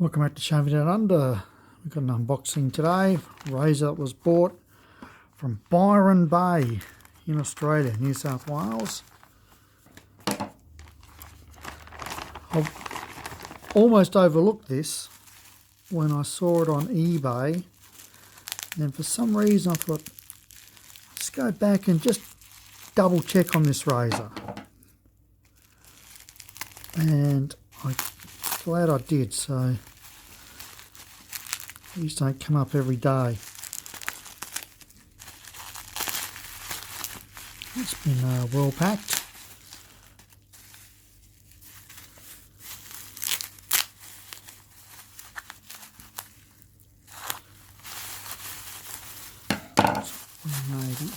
Welcome back to Shaving Down Under. We've got an unboxing today. Razor that was bought from Byron Bay in Australia, New South Wales. I almost overlooked this when I saw it on eBay. And then for some reason I thought, let's go back and just double check on this razor. And I'm glad I did. So these don't come up every day. It's been well packed. Maybe.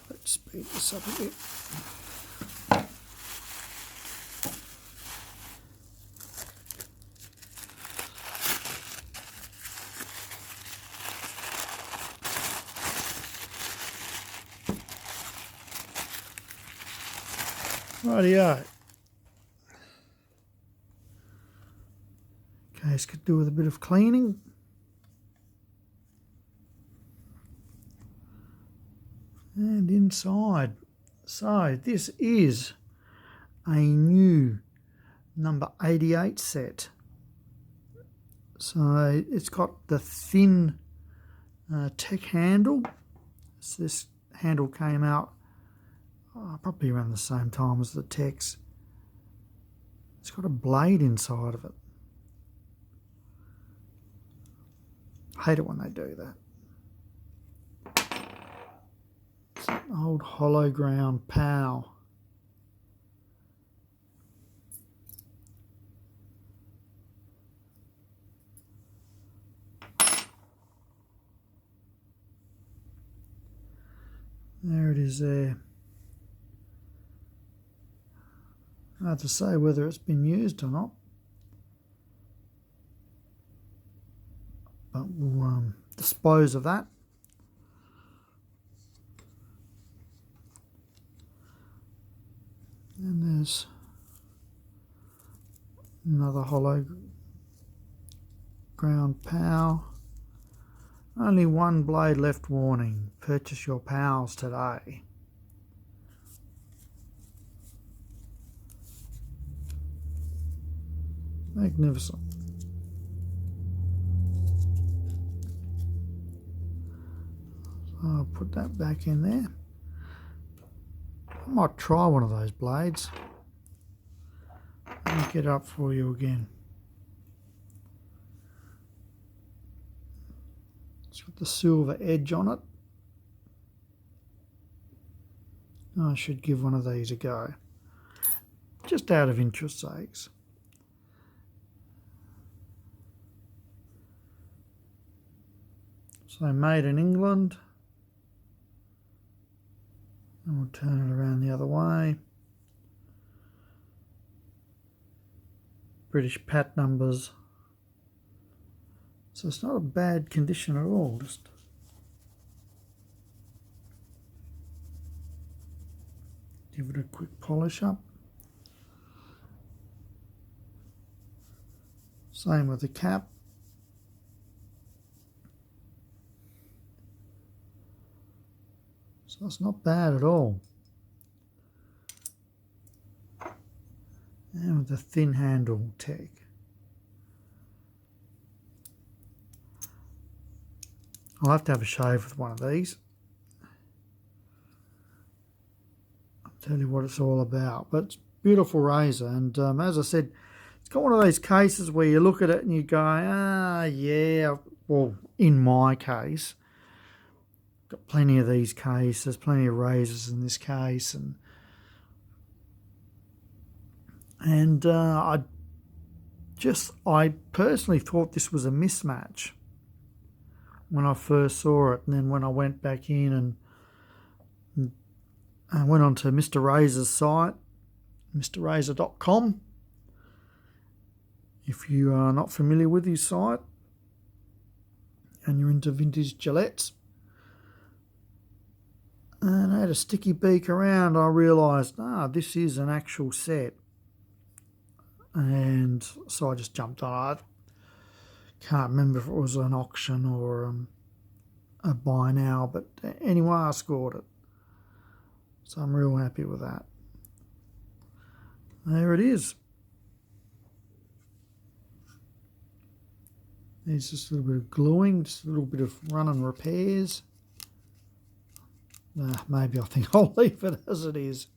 Let's speed this up a bit. Rightio. Case could do with a bit of cleaning. And inside. So this is a new number 88 set. So it's got the thin tech handle. So this handle came out probably around the same time as the Tex. It's got a blade inside of it. I hate it when they do that. It's an old hollow ground POW. There it is there. Hard to say whether it's been used or not, but we'll dispose of that. And there's another hollow ground POW. Only one blade left warning. Purchase your POWs today. Magnificent. So I'll put that back in there. I might try one of those blades. Let me get up for you again. It's got the silver edge on it. I should give one of these a go. Just out of interest sakes. So made in England, and we'll turn it around the other way. British pat numbers. So it's not a bad condition at all, just give it a quick polish up. Same with the cap. So it's not bad at all. And with the thin handle tech. I'll have to have a shave with one of these. I'll tell you what it's all about. But it's a beautiful razor, and as I said, it's got one of those cases where you look at it and you go, yeah, well, in my case, got plenty of these cases, plenty of razors in this case, and I personally thought this was a mismatch when I first saw it, and then when I went back in and I went onto Mr. Razor's site, mrrazor.com. If you are not familiar with his site and you're into vintage Gillettes, and I had a sticky beak around, I realised, this is an actual set. and so I just jumped on it. I can't remember if it was an auction or a buy now, but anyway, I scored it. So I'm real happy with that. There it is. There's just a little bit of gluing, just a little bit of running repairs. Maybe I think I'll leave it as it is.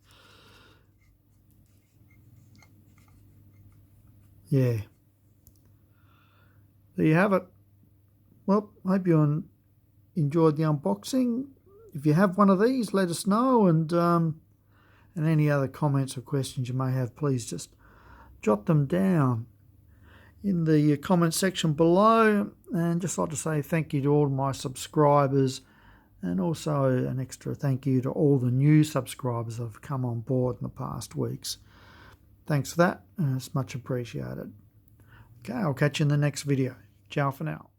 Yeah. There you have it. Well, I hope you enjoyed the unboxing. If you have one of these, let us know, and any other comments or questions you may have, please just jot them down in the comment section below. And just like to say thank you to all my subscribers, and also an extra thank you to all the new subscribers that have come on board in the past weeks. Thanks for that, and it's much appreciated. Okay, I'll catch you in the next video. Ciao for now.